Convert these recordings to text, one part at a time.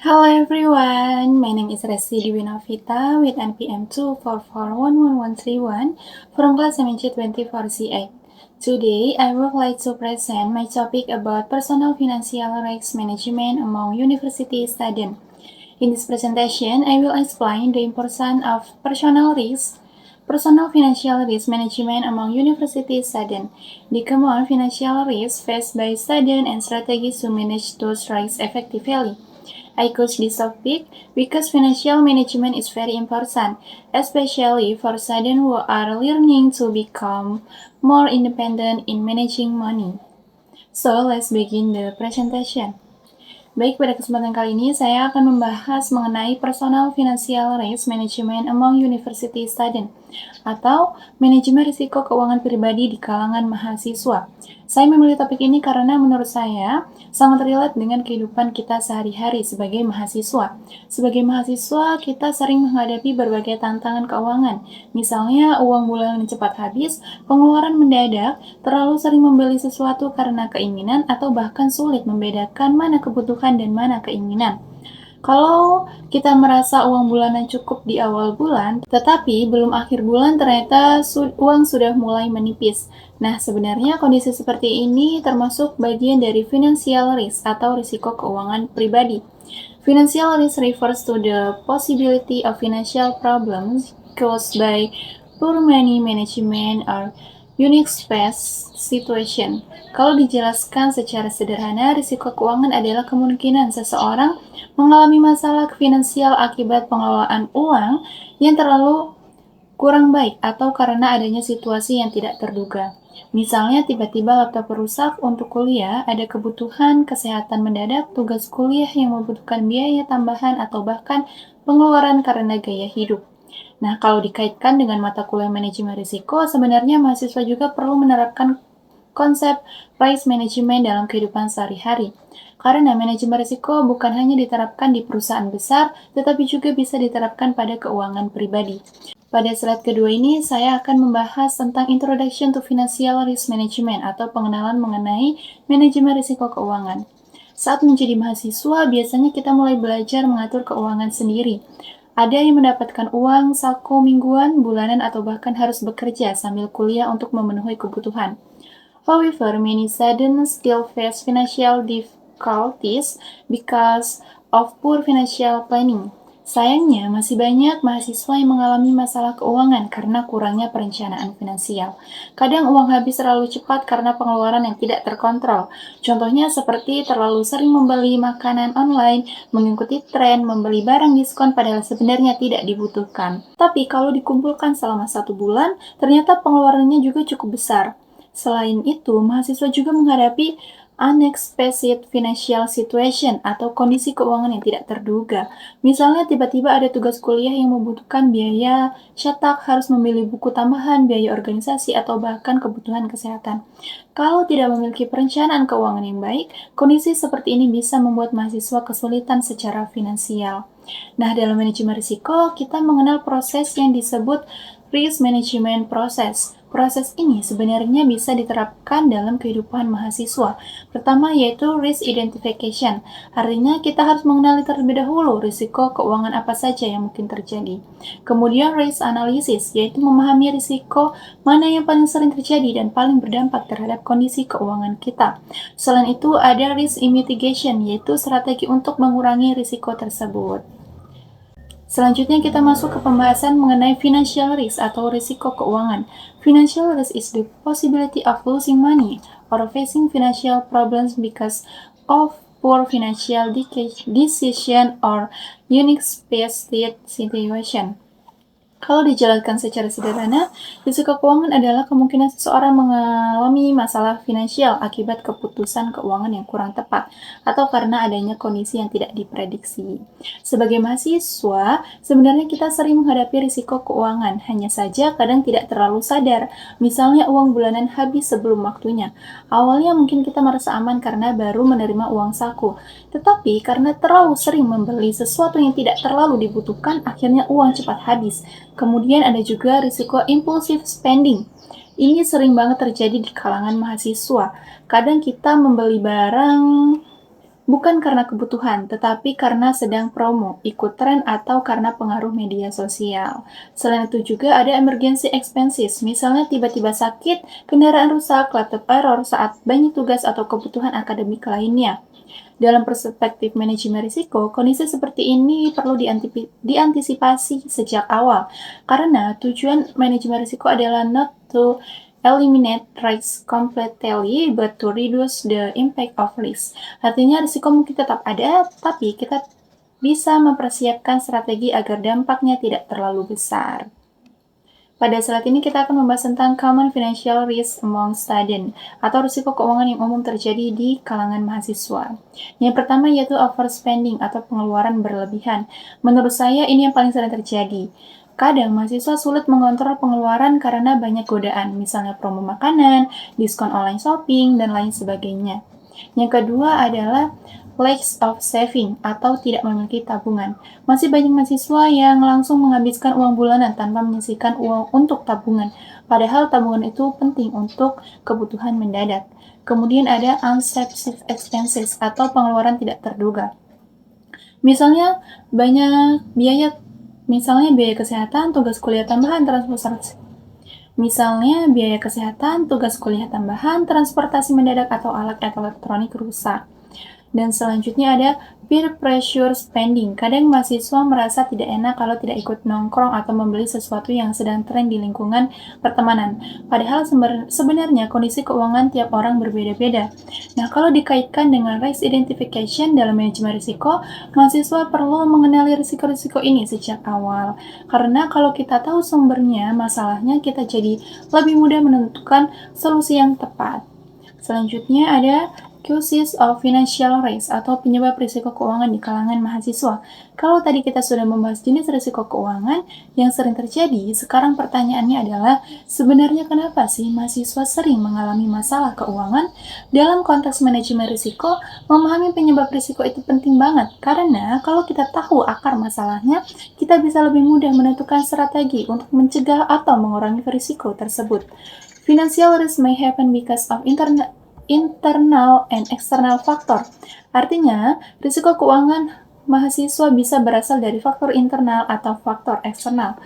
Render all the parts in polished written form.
Hello everyone, my name is Resi Dwinavita with NPM 2441131 from class MNC 24C8. Today, I would like to present my topic about personal financial risk management among university students. In this presentation, I will explain the importance of personal financial risk management among university students, the common financial risks faced by students and strategies to manage those risks effectively. I choose this topic because financial management is very important, especially for students who are learning to become more independent in managing money. So, let's begin the presentation. Baik, pada kesempatan kali ini saya akan membahas mengenai personal financial risk management among university students atau manajemen risiko keuangan pribadi di kalangan mahasiswa. Saya memilih topik ini karena menurut saya sangat relate dengan kehidupan kita sehari-hari sebagai mahasiswa. Sebagai mahasiswa, kita sering menghadapi berbagai tantangan keuangan, misalnya uang bulanan cepat habis, pengeluaran mendadak, terlalu sering membeli sesuatu karena keinginan, atau bahkan sulit membedakan mana kebutuhan dan mana keinginan. Kalau kita merasa uang bulanan cukup di awal bulan, tetapi belum akhir bulan ternyata uang sudah mulai menipis. Nah, sebenarnya kondisi seperti ini termasuk bagian dari financial risk atau risiko keuangan pribadi. Financial risk refers to the possibility of financial problems caused by poor money management or unique space situation. Kalau dijelaskan secara sederhana, risiko keuangan adalah kemungkinan seseorang mengalami masalah finansial akibat pengelolaan uang yang terlalu kurang baik atau karena adanya situasi yang tidak terduga. Misalnya tiba-tiba laptop rusak untuk kuliah, ada kebutuhan kesehatan mendadak, tugas kuliah yang membutuhkan biaya tambahan, atau bahkan pengeluaran karena gaya hidup. Nah, kalau dikaitkan dengan mata kuliah manajemen risiko, sebenarnya mahasiswa juga perlu menerapkan konsep risk management dalam kehidupan sehari-hari. Karena manajemen risiko bukan hanya diterapkan di perusahaan besar, tetapi juga bisa diterapkan pada keuangan pribadi. Pada slide kedua ini, saya akan membahas tentang Introduction to Financial Risk Management atau pengenalan mengenai manajemen risiko keuangan. Saat menjadi mahasiswa, biasanya kita mulai belajar mengatur keuangan sendiri. Ada yang mendapatkan uang saku mingguan, bulanan, atau bahkan harus bekerja sambil kuliah untuk memenuhi kebutuhan. However, many students still face financial difficulties because of poor financial planning. Sayangnya, masih banyak mahasiswa yang mengalami masalah keuangan karena kurangnya perencanaan finansial. Kadang uang habis terlalu cepat karena pengeluaran yang tidak terkontrol. Contohnya seperti terlalu sering membeli makanan online, mengikuti tren, membeli barang diskon padahal sebenarnya tidak dibutuhkan. Tapi kalau dikumpulkan selama 1 bulan, ternyata pengeluarannya juga cukup besar. Selain itu, mahasiswa juga menghadapi unexpected financial situation atau kondisi keuangan yang tidak terduga. Misalnya tiba-tiba ada tugas kuliah yang membutuhkan biaya cetak, harus membeli buku tambahan, biaya organisasi, atau bahkan kebutuhan kesehatan. Kalau tidak memiliki perencanaan keuangan yang baik, kondisi seperti ini bisa membuat mahasiswa kesulitan secara finansial. Nah, dalam manajemen risiko, kita mengenal proses yang disebut risk management process. Proses ini sebenarnya bisa diterapkan dalam kehidupan mahasiswa. Pertama yaitu risk identification. Artinya kita harus mengenali terlebih dahulu risiko keuangan apa saja yang mungkin terjadi. Kemudian risk analysis, yaitu memahami risiko mana yang paling sering terjadi dan paling berdampak terhadap kondisi keuangan kita. Selain itu ada risk mitigation, yaitu strategi untuk mengurangi risiko tersebut. Selanjutnya kita masuk ke pembahasan mengenai financial risk atau risiko keuangan. Financial risk is the possibility of losing money or facing financial problems because of poor financial decision or unique situation. Kalau dijelaskan secara sederhana, risiko keuangan adalah kemungkinan seseorang mengalami masalah finansial akibat keputusan keuangan yang kurang tepat atau karena adanya kondisi yang tidak diprediksi. Sebagai mahasiswa, sebenarnya kita sering menghadapi risiko keuangan, hanya saja kadang tidak terlalu sadar. Misalnya uang bulanan habis sebelum waktunya. Awalnya mungkin kita merasa aman karena baru menerima uang saku, tetapi karena terlalu sering membeli sesuatu yang tidak terlalu dibutuhkan, akhirnya uang cepat habis. Kemudian ada juga risiko impulsive spending. Ini sering banget terjadi di kalangan mahasiswa. Kadang kita membeli barang Bukan karena kebutuhan, tetapi karena sedang promo, ikut tren, atau karena pengaruh media sosial. Selain itu juga ada emergency expenses, misalnya tiba-tiba sakit, kendaraan rusak, laptop error saat banyak tugas atau kebutuhan akademik lainnya. Dalam perspektif manajemen risiko, kondisi seperti ini perlu diantisipasi sejak awal, karena tujuan manajemen risiko adalah not to eliminate risk completely, but to reduce the impact of risk. Artinya risiko mungkin tetap ada, tapi kita bisa mempersiapkan strategi agar dampaknya tidak terlalu besar. Pada slide ini kita akan membahas tentang common financial risk among students, atau risiko keuangan yang umum terjadi di kalangan mahasiswa. Yang pertama yaitu overspending atau pengeluaran berlebihan. Menurut saya ini yang paling sering terjadi. Kadang mahasiswa sulit mengontrol pengeluaran karena banyak godaan, misalnya promo makanan, diskon online shopping, dan lain sebagainya. Yang kedua adalah lack of saving atau tidak memiliki tabungan. Masih banyak mahasiswa yang langsung menghabiskan uang bulanan tanpa menyisihkan uang untuk tabungan, padahal tabungan itu penting untuk kebutuhan mendadak. Kemudian ada unexpected expenses atau pengeluaran tidak terduga. Misalnya biaya kesehatan, tugas kuliah tambahan, transportasi mendadak, atau alat elektronik rusak. Dan selanjutnya ada peer pressure spending. Kadang mahasiswa merasa tidak enak kalau tidak ikut nongkrong atau membeli sesuatu yang sedang tren di lingkungan pertemanan. Padahal sebenarnya kondisi keuangan tiap orang berbeda-beda. Nah, kalau dikaitkan dengan risk identification dalam manajemen risiko, mahasiswa perlu mengenali risiko-risiko ini sejak awal. Karena kalau kita tahu sumbernya, masalahnya kita jadi lebih mudah menentukan solusi yang tepat. Selanjutnya ada causes of financial risk atau penyebab risiko keuangan di kalangan mahasiswa. Kalau tadi kita sudah membahas jenis risiko keuangan yang sering terjadi, sekarang pertanyaannya adalah sebenarnya kenapa sih mahasiswa sering mengalami masalah keuangan? Dalam konteks manajemen risiko, memahami penyebab risiko itu penting banget karena kalau kita tahu akar masalahnya, kita bisa lebih mudah menentukan strategi untuk mencegah atau mengurangi risiko tersebut. Financial risk may happen because of internal and external factor. Artinya, risiko keuangan mahasiswa bisa berasal dari faktor internal atau faktor eksternal.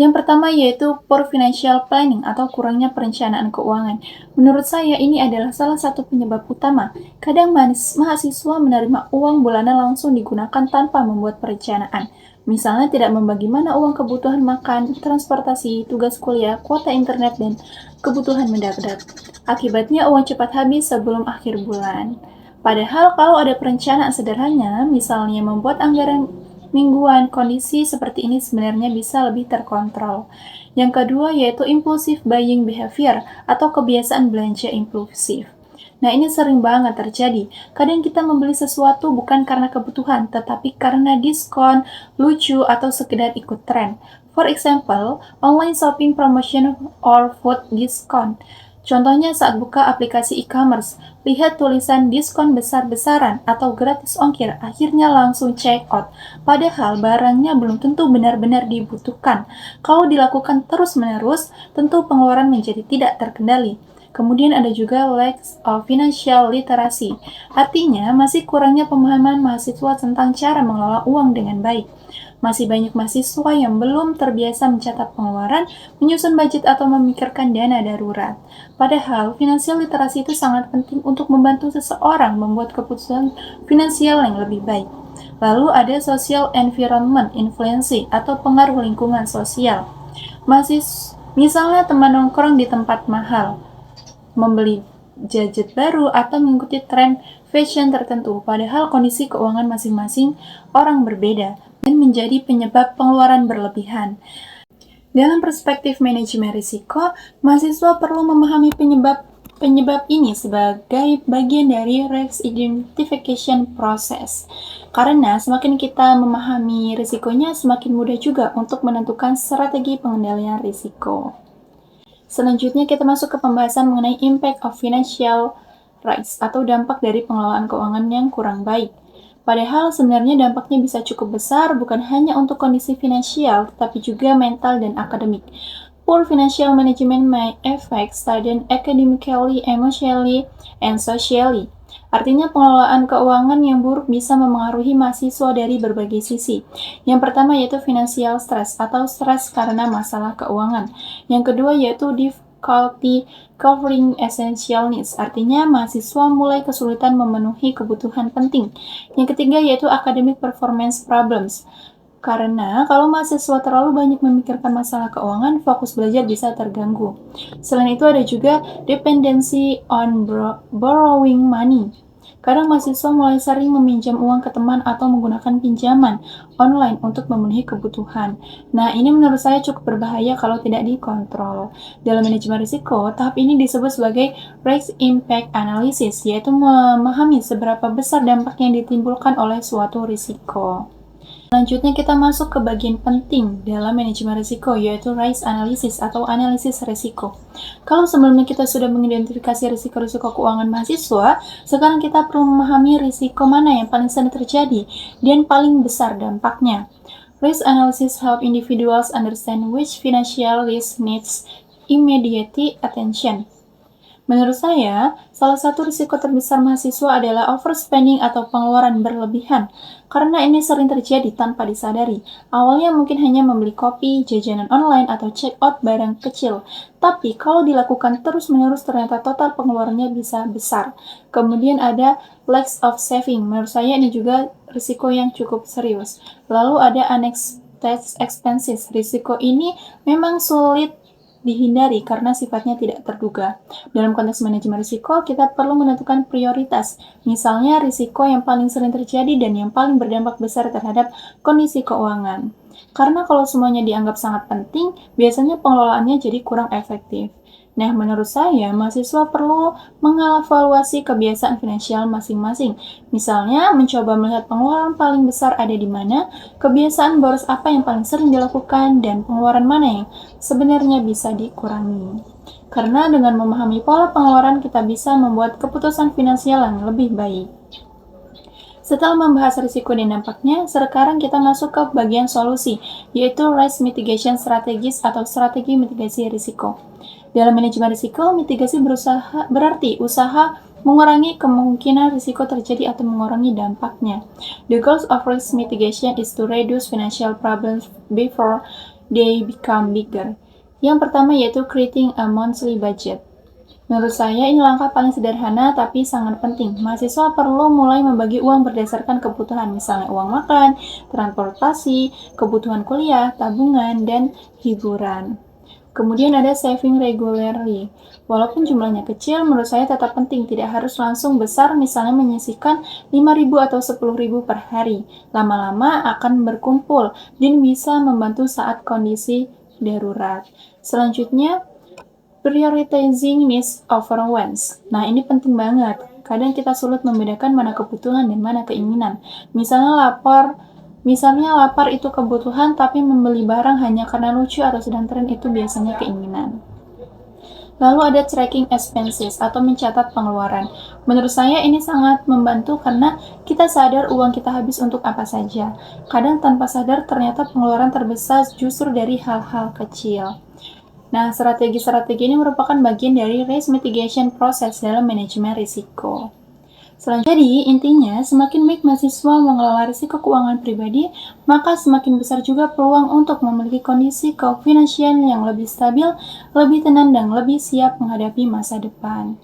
Yang pertama yaitu poor financial planning atau kurangnya perencanaan keuangan. Menurut saya ini adalah salah satu penyebab utama. Kadang mahasiswa menerima uang bulanan langsung digunakan tanpa membuat perencanaan. Misalnya tidak membagi mana uang kebutuhan makan, transportasi, tugas kuliah, kuota internet, dan kebutuhan mendadak. Akibatnya uang cepat habis sebelum akhir bulan. Padahal kalau ada perencanaan sederhana, misalnya membuat anggaran mingguan, kondisi seperti ini sebenarnya bisa lebih terkontrol. Yang kedua yaitu impulsive buying behavior atau kebiasaan belanja impulsif. Nah, ini sering banget terjadi. Kadang kita membeli sesuatu bukan karena kebutuhan, tetapi karena diskon, lucu, atau sekedar ikut tren. For example, online shopping promotion or food discount. Contohnya saat buka aplikasi e-commerce, lihat tulisan diskon besar-besaran atau gratis ongkir, akhirnya langsung check out. Padahal barangnya belum tentu benar-benar dibutuhkan. Kalau dilakukan terus-menerus, tentu pengeluaran menjadi tidak terkendali. Kemudian ada juga lack of financial literacy. Artinya, masih kurangnya pemahaman mahasiswa tentang cara mengelola uang dengan baik. Masih banyak mahasiswa yang belum terbiasa mencatat pengeluaran, menyusun budget, atau memikirkan dana darurat. Padahal, financial literasi itu sangat penting untuk membantu seseorang membuat keputusan finansial yang lebih baik. Lalu ada social environment influence atau pengaruh lingkungan sosial. Misalnya teman nongkrong di tempat mahal, membeli gadget baru, atau mengikuti tren fashion tertentu, padahal kondisi keuangan masing-masing orang berbeda dan menjadi penyebab pengeluaran berlebihan. Dalam perspektif manajemen risiko, mahasiswa perlu memahami penyebab ini sebagai bagian dari risk identification process. Karena semakin kita memahami risikonya, semakin mudah juga untuk menentukan strategi pengendalian risiko. Selanjutnya kita masuk ke pembahasan mengenai impact of financial risk atau dampak dari pengelolaan keuangan yang kurang baik. Padahal sebenarnya dampaknya bisa cukup besar bukan hanya untuk kondisi finansial, tetapi juga mental dan akademik. Poor financial management may affect students academically, emotionally, and socially. Artinya pengelolaan keuangan yang buruk bisa memengaruhi mahasiswa dari berbagai sisi. Yang pertama yaitu financial stress atau stres karena masalah keuangan. Yang kedua yaitu difficulty covering essential needs, artinya mahasiswa mulai kesulitan memenuhi kebutuhan penting. Yang ketiga yaitu academic performance problems. Karena kalau mahasiswa terlalu banyak memikirkan masalah keuangan, fokus belajar bisa terganggu. Selain itu ada juga dependency on borrowing money. Kadang mahasiswa mulai sering meminjam uang ke teman atau menggunakan pinjaman online untuk memenuhi kebutuhan. Nah, ini menurut saya cukup berbahaya kalau tidak dikontrol. Dalam manajemen risiko, tahap ini disebut sebagai risk impact analysis, yaitu memahami seberapa besar dampak yang ditimbulkan oleh suatu risiko. Selanjutnya kita masuk ke bagian penting dalam manajemen risiko, yaitu risk analysis atau analisis risiko. Kalau sebelumnya kita sudah mengidentifikasi risiko-risiko keuangan mahasiswa, sekarang kita perlu memahami risiko mana yang paling sering terjadi dan paling besar dampaknya. Risk analysis help individuals understand which financial risk needs immediate attention. Menurut saya, salah satu risiko terbesar mahasiswa adalah overspending atau pengeluaran berlebihan, karena ini sering terjadi tanpa disadari. Awalnya mungkin hanya membeli kopi, jajanan online, atau check out barang kecil, tapi kalau dilakukan terus-menerus ternyata total pengeluarannya bisa besar. Kemudian ada lack of saving, menurut saya ini juga risiko yang cukup serius. Lalu ada unexpected expenses, risiko ini memang sulit dihindari karena sifatnya tidak terduga. Dalam konteks manajemen risiko, kita perlu menentukan prioritas. Misalnya, risiko yang paling sering terjadi dan yang paling berdampak besar terhadap kondisi keuangan. Karena kalau semuanya dianggap sangat penting, biasanya pengelolaannya jadi kurang efektif. Nah, menurut saya, mahasiswa perlu mengevaluasi kebiasaan finansial masing-masing. Misalnya, mencoba melihat pengeluaran paling besar ada di mana, kebiasaan boros apa yang paling sering dilakukan, dan pengeluaran mana yang sebenarnya bisa dikurangi. Karena dengan memahami pola pengeluaran, kita bisa membuat keputusan finansial yang lebih baik. Setelah membahas risiko dan dampaknya, sekarang kita masuk ke bagian solusi, yaitu risk mitigation strategies atau strategi mitigasi risiko. Dalam manajemen risiko, mitigasi berarti usaha mengurangi kemungkinan risiko terjadi atau mengurangi dampaknya. The goal of risk mitigation is to reduce financial problems before they become bigger. Yang pertama yaitu creating a monthly budget. Menurut saya ini langkah paling sederhana tapi sangat penting. Mahasiswa perlu mulai membagi uang berdasarkan kebutuhan, misalnya uang makan, transportasi, kebutuhan kuliah, tabungan, dan hiburan. Kemudian ada saving regularly. Walaupun jumlahnya kecil, menurut saya tetap penting. Tidak harus langsung besar, misalnya menyisihkan 5.000 atau 10.000 per hari. Lama-lama akan berkumpul dan bisa membantu saat kondisi darurat. Selanjutnya, prioritizing needs over wants. Nah, ini penting banget. Kadang kita sulit membedakan mana kebutuhan dan mana keinginan. Misalnya lapar itu kebutuhan, tapi membeli barang hanya karena lucu atau sedang tren itu biasanya keinginan. Lalu ada tracking expenses atau mencatat pengeluaran. Menurut saya ini sangat membantu karena kita sadar uang kita habis untuk apa saja. Kadang tanpa sadar ternyata pengeluaran terbesar justru dari hal-hal kecil. Nah, strategi-strategi ini merupakan bagian dari risk mitigation process dalam manajemen risiko. Jadi, intinya, semakin baik mahasiswa mengelola risiko keuangan pribadi, maka semakin besar juga peluang untuk memiliki kondisi finansial yang lebih stabil, lebih tenang, dan lebih siap menghadapi masa depan.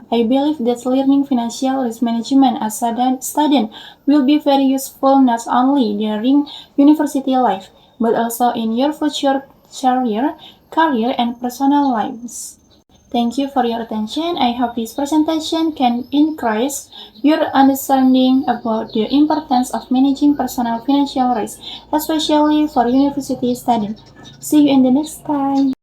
I believe that learning financial risk management as a student will be very useful not only during university life, but also in your future career and personal lives. Thank you for your attention. I hope this presentation can increase your understanding about the importance of managing personal financial risk, especially for university students. See you in the next time.